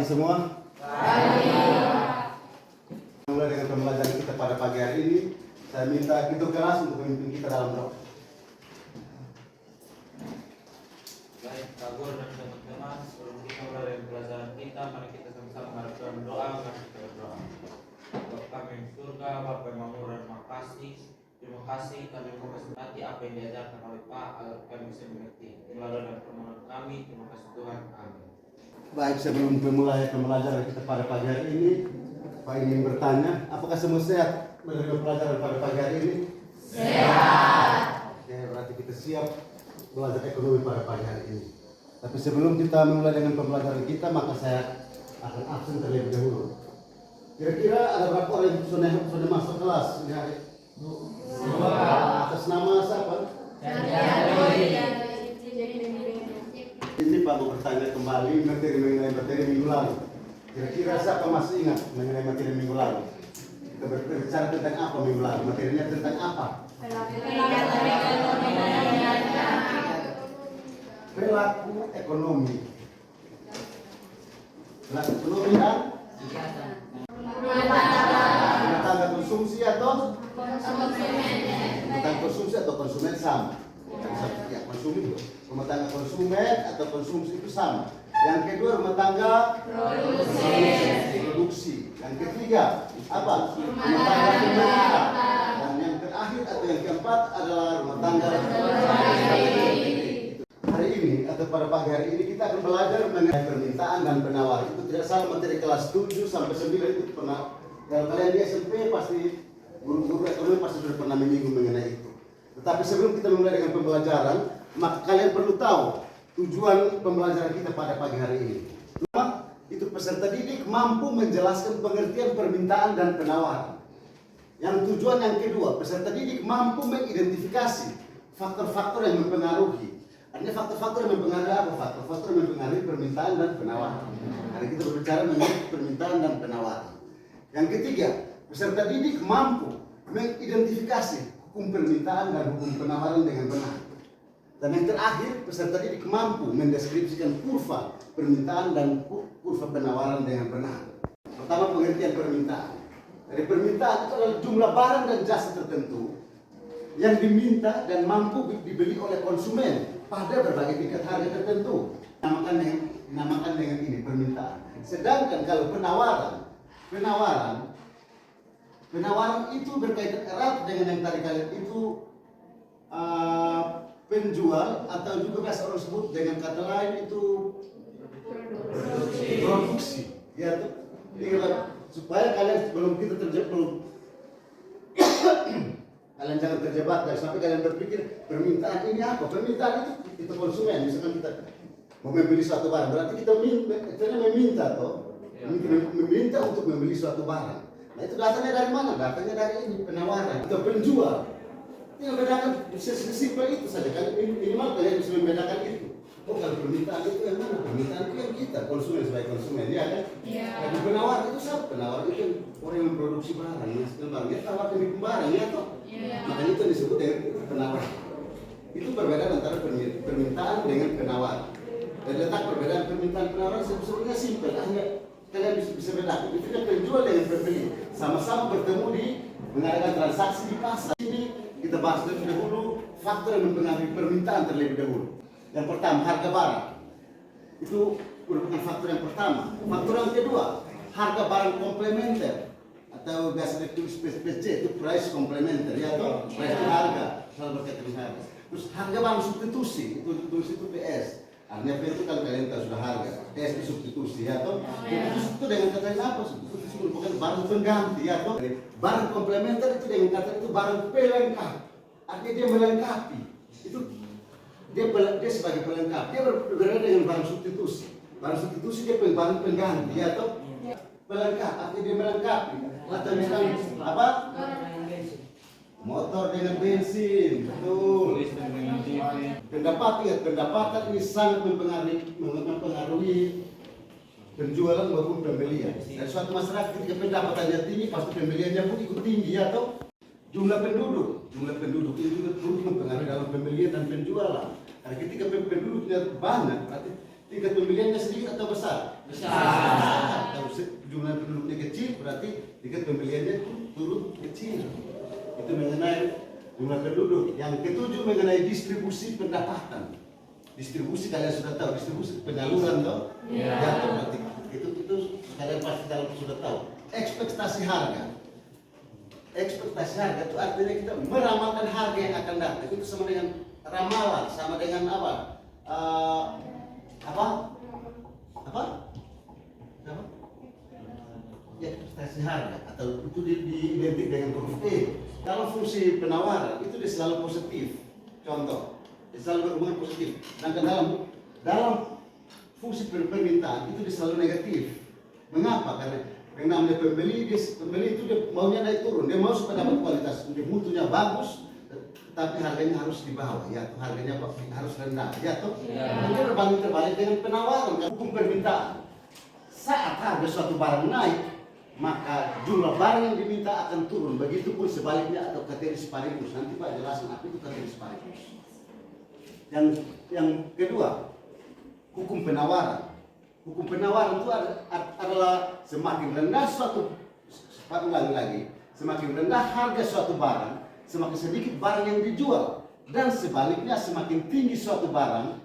semua. Pagi. Mulai dengan pembelajaran kita pada pagi hari ini, saya minta kita keras untuk memimpin kita dalam doa. Baik, Kak Guru dan teman-teman, sebelum kita mulai dengan pelajaran kita, mari kita sama-sama melakukan doa. Mari kita berdoa. Bapa kami yang surga, Bapa yang mamur dan makasih. Terima kasih kami mempersembahkan apa yang diajarkan oleh Pak agar kami bisa mengerti. Melalui dan permohonan kami, terima kasih Tuhan. Amin. Baik, sebelum memulai pembelajaran kita pada pagi hari ini, Pak ingin bertanya, apakah semua sehat menerima pelajaran pada pagi hari ini? Sehat. Oke, berarti kita siap belajar ekonomi pada pagi hari ini. Tapi sebelum kita memulai dengan pembelajaran kita, maka saya akan absen terlebih dahulu. Kira-kira ada berapa orang yang sudah masuk kelas ini hari? Dua. Atas nama siapa? Ini Pak mau bertanya kembali mengenai materi minggu lalu. Kira-kira siapa masih ingat mengenai materi minggu lalu? Kita berbicara tentang apa minggu lalu? Materinya tentang apa? Perilaku ekonomi. Perilaku ekonomi dan rumah tangga konsumsi atau konsumsi atau konsumen sama. Ya, konsumsi itu. Rumah tangga konsumen atau konsumsi itu sama. Yang kedua rumah tangga produksi. Yang ketiga apa? Rumah tangga pemerintah. Dan yang terakhir atau yang keempat adalah rumah tangga. Hari ini atau pada pagi hari ini kita akan belajar mengenai permintaan dan penawaran. Itu tidak salah materi kelas 7 sampai 9 itu pernah. Kalau kalian di SMP pasti guru-guru ekonomi pasti sudah pernah menyinggung mengenai itu. Tetapi sebelum kita mulai dengan pembelajaran, maka kalian perlu tahu tujuan pembelajaran kita pada pagi hari ini. Pertama, itu peserta didik mampu menjelaskan pengertian permintaan dan penawaran. Yang tujuan yang kedua, peserta didik mampu mengidentifikasi faktor-faktor yang mempengaruhi. Artinya faktor-faktor yang mempengaruhi apa? Faktor-faktor yang mempengaruhi permintaan dan penawaran. Hari kita berbicara mengenai permintaan dan penawaran. Yang ketiga, peserta didik mampu mengidentifikasi hukum permintaan dan hukum penawaran dengan benar. Dan yang terakhir, peserta didik mampu mendeskripsikan kurva permintaan dan kurva penawaran dengan benar. Pertama, pengertian permintaan. Dari permintaan itu adalah jumlah barang dan jasa tertentu yang diminta dan mampu dibeli oleh konsumen pada berbagai tingkat harga tertentu. Dinamakan dengan ini permintaan. Sedangkan kalau penawaran itu berkaitan erat dengan yang tadi kalian itu penjual atau juga biasa orang sebut dengan kata lain itu produksi. Ya tuh, supaya kalian kalian jangan terjebak dan sampai kalian berpikir permintaan ini apa? Permintaan itu konsumen. Misalkan kita mau membeli suatu barang, berarti kita meminta toh, meminta untuk membeli suatu barang. Nah itu datanya dari mana? Datanya dari ini penawaran atau penjual. Tinggal bedakan sesimpel itu saja. Minimal kalian bisa membedakan itu. Oh kalau permintaan itu yang mana? Permintaan itu yang kita konsumen sebagai konsumen, ya kan? Iya. Tapi penawar itu siapa? Penawar itu orang yang memproduksi barang, menghasilkan barang. Dia tawarkan di barang, ya toh? Iya. Makanya itu disebut dengan penawar. Itu perbedaan antara permintaan dengan penawar. Dan letak perbedaan permintaan penawaran sebenarnya simpel. Hanya kalian bisa bedakan. Itu kan penjual dengan pembeli sama-sama bertemu di mengadakan transaksi di pasar. Ini kita bahas terlebih dahulu faktor yang mempengaruhi permintaan terlebih dahulu. Yang pertama, harga barang. Itu merupakan faktor yang pertama. Faktor yang kedua, harga barang komplementer atau biasa ditulis PC itu price komplementer, ya atau price itu harga, selalu berkaitan dengan harga. Terus harga barang substitusi itu ditulis itu PS. Artinya P itu kalau kalian tahu sudah harga, PS itu substitusi, ya atau substitusi itu dengan kata lain apa? Substitusi itu merupakan barang pengganti, ya atau barang komplementer itu dengan kata itu barang pelengkap. Artinya dia melengkapi. Itu dia sebagai pelengkap. Dia berbeda dengan barang substitusi. Barang substitusi dia barang pengganti, ya atau pelengkap. Artinya dia melengkapi. Atau misalnya apa? Motor dengan bensin, betul. Pendapatan ini sangat mempengaruhi penjualan maupun pembelian. Dan suatu masyarakat ketika pendapatannya tinggi, pasti pembeliannya pun ikut tinggi, atau jumlah penduduk itu juga turut mempengaruhi dalam pembelian dan penjualan. Karena ketika penduduknya banyak, berarti tingkat pembeliannya sedikit atau besar. Besar. Kalau jumlah penduduknya kecil, berarti tingkat pembeliannya turun kecil. Itu mengenai jumlah penduduk. Yang ketujuh mengenai distribusi pendapatan. Distribusi kalian sudah tahu, distribusi penyaluran toh? Iya. Jatuh berarti itu kalian pasti dalam sudah tahu. Ekspektasi harga. Ekspektasi harga itu artinya kita meramalkan harga yang akan datang. Itu sama dengan ramalan, sama dengan apa? Apa? Apa? Ya, ekspektasi harga atau itu diidentik dengan huruf E. Dalam fungsi penawaran itu dia selalu positif. Contoh, dia selalu berhubungan positif. Dan dalam fungsi permintaan itu dia selalu negatif. Mengapa? Karena yang namanya pembeli itu dia maunya naik turun. Dia mau supaya dapat kualitas, dia mutunya bagus, tapi harganya harus di bawah. Ya, harganya harus rendah. Ya, toh? Itu terbalik dengan penawaran. Hukum permintaan. Saat harga suatu barang naik, maka jumlah barang yang diminta akan turun. Begitupun sebaliknya atau ceteris paribus. Nanti Pak jelaskan apa itu ceteris paribus. Yang kedua, hukum penawaran. Hukum penawaran itu adalah semakin rendah semakin rendah harga suatu barang, semakin sedikit barang yang dijual. Dan sebaliknya semakin tinggi suatu barang,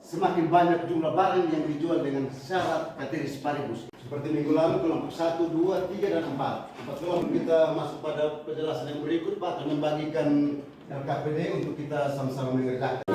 semakin banyak jumlah barang yang dijual dengan syarat ceteris paribus. Seperti minggu lalu kelompok 1, 2, 3, dan 4. Kelompok kita masuk pada penjelasan yang berikut, Pak akan membagikan LKPD untuk kita sama-sama mengerjakan.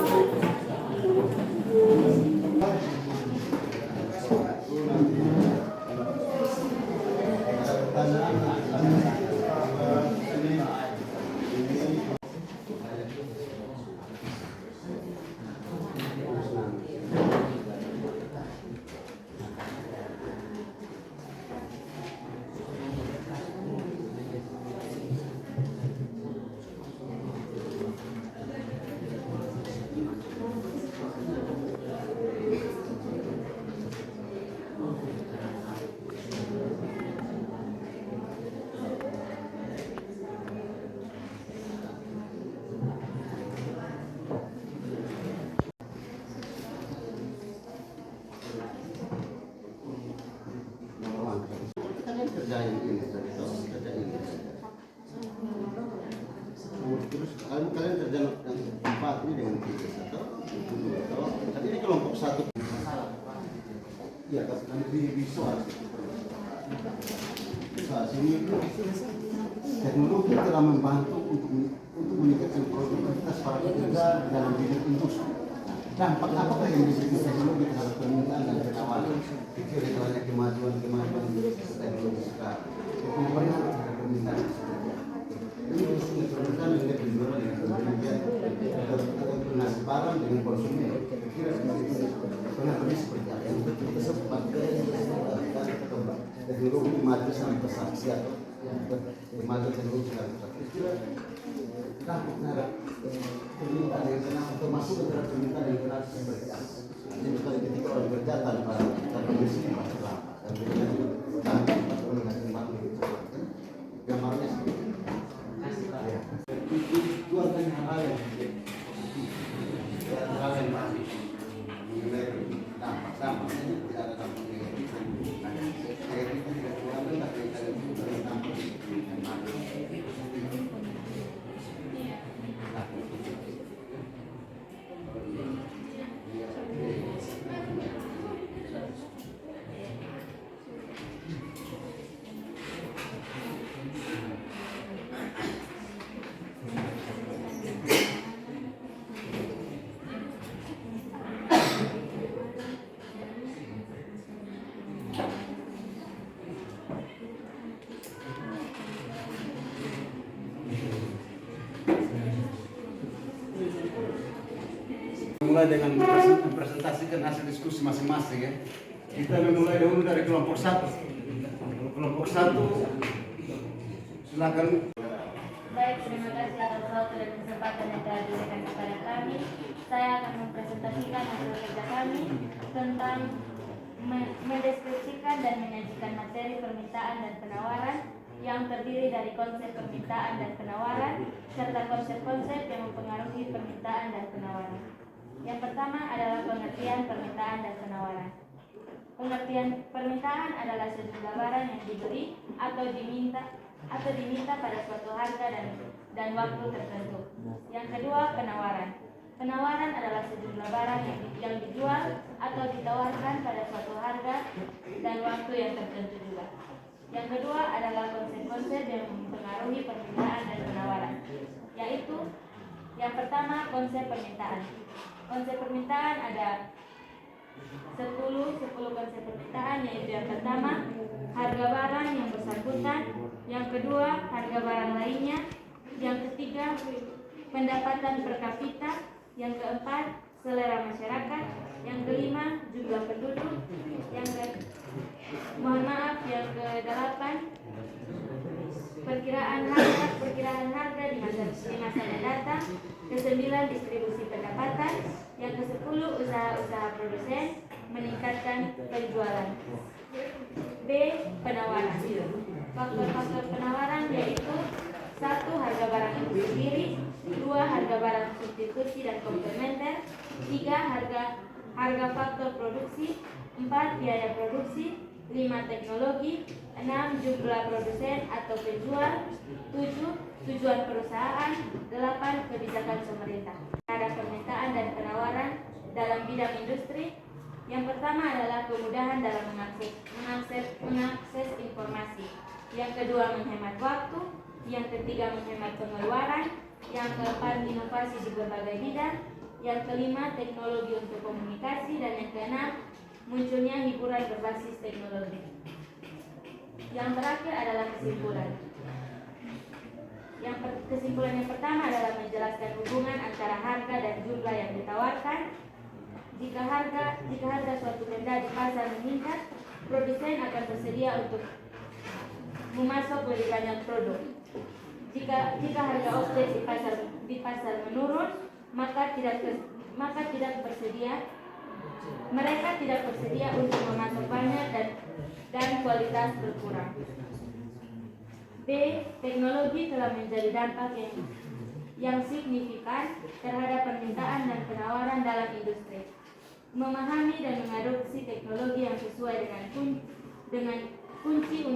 Terus kalian kerja yang 4 ini dengan 3 atau tapi ini kelompok 1. Iya, nanti di soal sini teknologi telah membantu untuk meningkatkan produktivitas para pekerja dalam bidang industri. Dampak apakah yang disebut teknologi terhadap permintaan dan penawaran? Pikir itu hanya kemajuan teknologi sekarang. Pengembangan terhadap permintaan ini permintaan dengan penjualan dengan pembelian atau ngasih barang dengan konsumen. Kira pengaruhnya seperti apa? Yang kita sempat teknologi maju sampai pesat atau maju teknologi sampai pesat. Kira dampak terhadap permintaan yang kena atau masuk terhadap permintaan yang kena seperti apa? Jadi misalnya ketika orang bekerja tanpa mesin pasti lama dan kemudian tanpa menghasilkan barang itu gambarnya seperti itu. Itu artinya hal yang pasti mengenai dampak ini tidak ada dampak negatif negatif tidak keluarga tapi ada dampak mulai dengan mempresentasikan hasil diskusi masing-masing ya. Kita memulai dahulu dari kelompok 1. Kelompok 1 silakan. Baik, terima kasih atas waktu dan kesempatan yang telah diberikan kepada kami. Saya akan mempresentasikan hasil kerja kami tentang mendeskripsikan dan menyajikan materi permintaan dan penawaran yang terdiri dari konsep permintaan dan penawaran serta konsep-konsep yang mempengaruhi permintaan dan penawaran. Yang pertama adalah pengertian permintaan dan penawaran. Pengertian permintaan adalah sejumlah barang yang dibeli atau diminta pada suatu harga dan waktu tertentu. Yang kedua, penawaran. Penawaran adalah sejumlah barang yang dijual atau ditawarkan pada suatu harga dan waktu yang tertentu juga. Yang kedua adalah konsep-konsep yang mempengaruhi permintaan dan penawaran, yaitu yang pertama, konsep permintaan. Konsep permintaan ada 10 konsep permintaan, yaitu yang pertama, harga barang yang bersangkutan. Yang kedua, harga barang lainnya. Yang ketiga, pendapatan per kapita. Yang keempat, selera masyarakat. Yang kelima, jumlah penduduk. Yang kedelapan, perkiraan harga di masa mendatang. Kesembilan, distribusi pendapatan. Yang kesepuluh, usaha produsen meningkatkan penjualan. B. Penawaran. Faktor-faktor penawaran yaitu 1. Harga barang itu sendiri. 2. Harga barang substitusi dan komplementer. 3. Harga faktor produksi. 4. Biaya produksi. 5. Teknologi. 6. Jumlah produsen atau penjual. 7. Tujuan perusahaan. 8. Kebijakan pemerintah. Ada permintaan dan penawaran dalam bidang industri. Yang pertama adalah kemudahan dalam mengakses informasi. Yang kedua, menghemat waktu. Yang ketiga, menghemat pengeluaran. Yang keempat, inovasi di berbagai bidang. Yang kelima, teknologi untuk komunikasi. Dan yang keenam, munculnya hiburan berbasis teknologi. Yang terakhir adalah kesimpulan. Kesimpulan yang pertama adalah menjelaskan hubungan antara harga dan jumlah yang ditawarkan. Jika harga suatu benda di pasar meningkat, produsen akan bersedia untuk memasok lebih banyak produk. Jika harga objek di pasar menurun, mereka tidak bersedia untuk memasok banyak dan kualitas berkurang. B. Teknologi telah menjadi dampak yang signifikan terhadap permintaan dan penawaran dalam industri. Memahami dan mengadopsi teknologi yang sesuai untuk menjadi kunci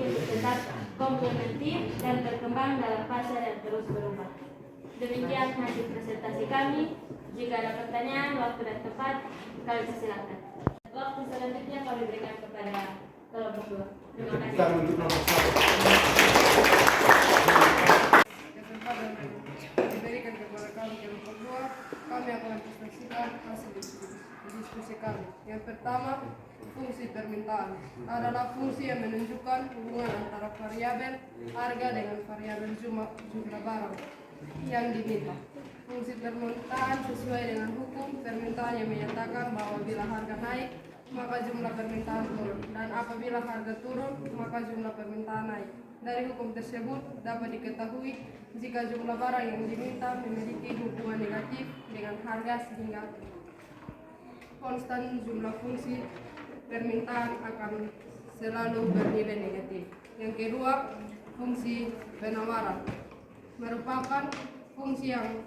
untuk tetap kompetitif dan berkembang dalam pasar yang terus berubah. Demikian hasil presentasi kami. Jika ada pertanyaan, waktu dan tempat, kami persilakan. Waktu selanjutnya kami berikan kepada kelompok 2. Terima kasih. Kesempatan diberikan kepada kami kelompok 2, kami akan mempresentasikan hasil diskusi kami. Yang pertama, fungsi permintaan adalah fungsi yang menunjukkan hubungan antara variabel harga dengan variabel jumlah barang yang diminta. Fungsi permintaan sesuai dengan hukum permintaan yang menyatakan bahwa bila harga naik, maka jumlah permintaan turun, dan apabila harga turun, maka jumlah permintaan naik. Dari hukum tersebut dapat diketahui jika jumlah barang yang diminta memiliki hubungan negatif dengan harga sehingga konstan jumlah fungsi permintaan akan selalu bernilai negatif. Yang kedua, fungsi penawaran merupakan fungsi yang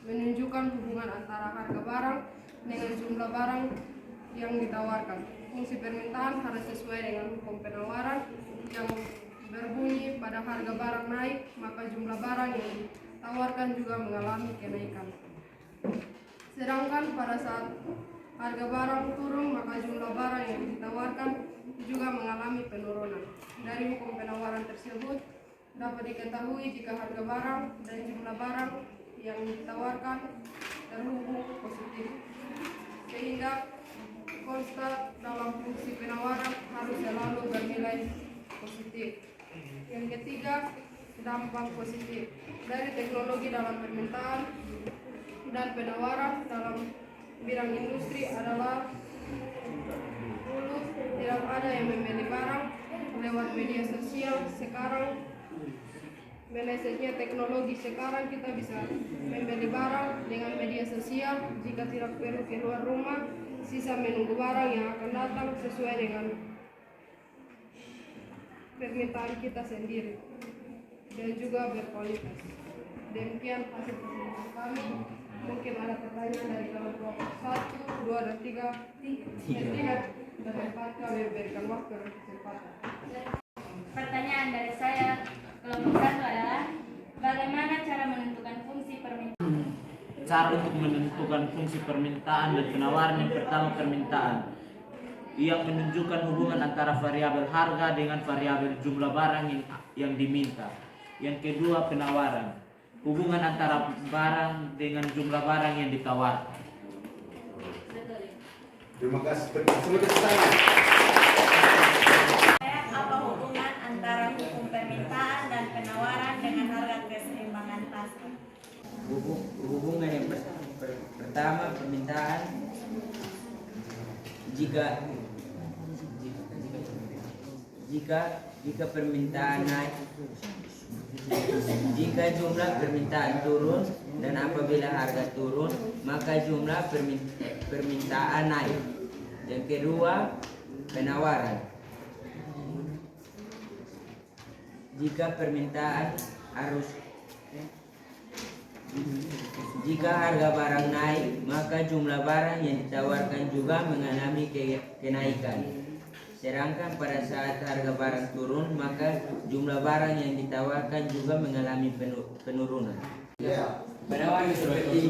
menunjukkan hubungan antara harga barang dengan jumlah barang yang ditawarkan. Fungsi permintaan harus sesuai dengan hukum penawaran yang berbunyi pada harga barang naik, maka jumlah barang yang ditawarkan juga mengalami kenaikan. Sedangkan pada saat harga barang turun, maka jumlah barang yang ditawarkan juga mengalami penurunan. Dari hukum penawaran tersebut dapat diketahui jika harga barang dan jumlah barang yang ditawarkan terhubung positif, sehingga konstan dalam fungsi penawaran harus selalu bernilai positif. Yang ketiga, dampak positif dari teknologi dalam permintaan dan penawaran dalam bidang industri adalah dulu tidak ada yang membeli barang lewat media sosial. Sekarang melesetnya teknologi, sekarang kita bisa membeli barang dengan media sosial. Jika tidak perlu keluar rumah, sisa menunggu barang yang akan datang sesuai dengan permintaan kita sendiri dan juga berkualitas. Demikian hasil presentasi kami. Mungkin ada pertanyaan dari kelompok 1, 2, dan 3. Tidak, dan 4 kami berikan waktu dan kesempatan. Pertanyaan dari saya, kelompok 1 adalah bagaimana cara menentukan fungsi permintaan? Cara untuk menentukan fungsi permintaan dan penawaran. Yang pertama, permintaan yang menunjukkan hubungan antara variabel harga dengan variabel jumlah barang yang diminta. Yang kedua, penawaran, hubungan antara barang dengan jumlah barang yang ditawarkan. Terima kasih. Terima kasih. Apa hubungan antara hukum permintaan dan penawaran dengan harga keseimbangan pasar? Hubungan yang pertama, permintaan jika permintaan naik, jika jumlah permintaan turun, dan apabila harga turun maka jumlah permintaan naik. Yang kedua, penawaran, jika harga barang naik maka jumlah barang yang ditawarkan juga mengalami kenaikan. Sedangkan pada saat harga barang turun maka jumlah barang yang ditawarkan juga mengalami penurunan. Penawaran seperti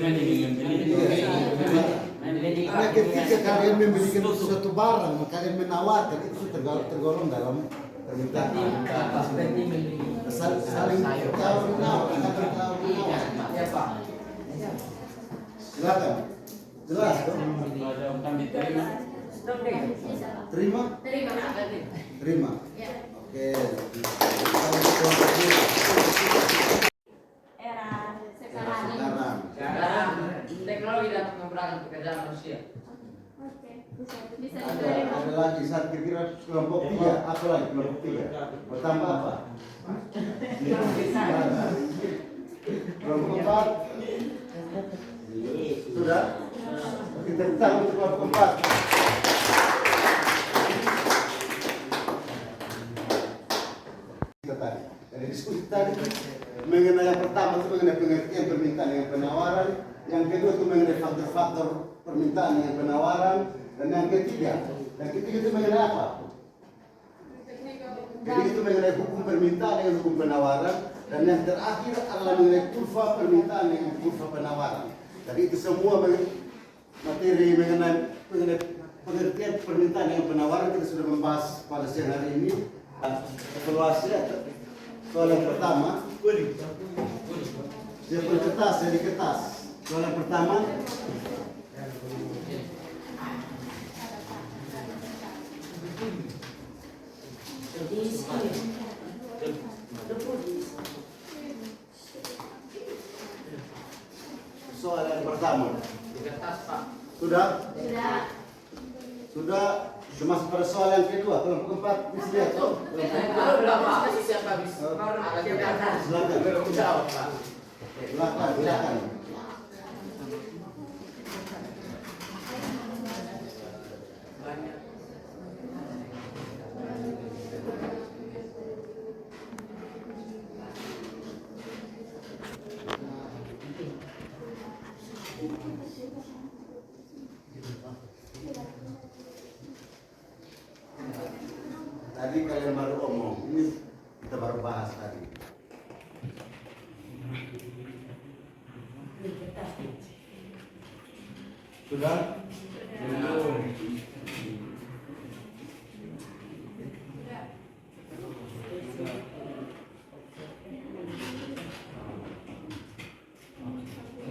Karena ketika kalian membelikan suatu barang, kalian menawarkan, itu tergolong dalam permintaan. Saling tawar menawar. Silakan. Jelas dong. Terima? Terima. Oke. Era Sekarang. teknologi dapat memperoleh pekerjaan manusia. Bisa Ada lagi saat kira-kira kelompok 3, apa lagi kelompok 3? Bertambah apa? Kelompok 4 sudah? Kita tahu untuk kelompok 4. Kita tadi dari diskusi tadi mengenai yang pertama itu mengenai pengertian permintaan dengan penawaran, yang kedua itu mengenai faktor-faktor permintaan dengan penawaran, dan yang ketiga itu mengenai apa? Jadi itu mengenai hukum permintaan dengan hukum penawaran, dan yang terakhir adalah mengenai kurva permintaan dengan kurva penawaran. Jadi itu semua materi mengenai pengertian permintaan dengan penawaran kita sudah membahas pada siang hari ini. Evaluasi soal yang pertama, siapkan kertas, jadi kertas. Soal yang pertama, soal yang pertama. Sudah? Sudah. Masuk pada soal yang kedua, kelompok 4 bisa lihat tuh. Silakan. Tadi kalian baru omong, ini kita baru bahas tadi. Sudah?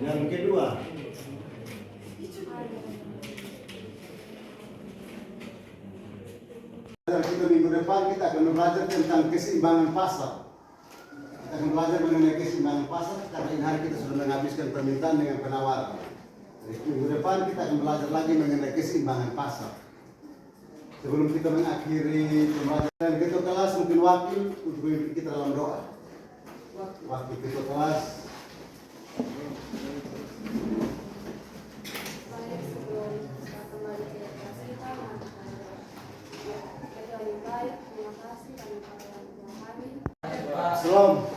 Yang kedua, kita minggu depan kita akan belajar tentang keseimbangan pasar. Kita akan belajar mengenai keseimbangan pasar karena ini hari kita sudah menghabiskan permintaan dengan penawaran. Jadi minggu depan kita akan belajar lagi mengenai keseimbangan pasar. Sebelum kita mengakhiri pembelajaran ketua kelas, mungkin wakil untuk memimpin kita dalam doa. Wakil ketua kelas. Shalom.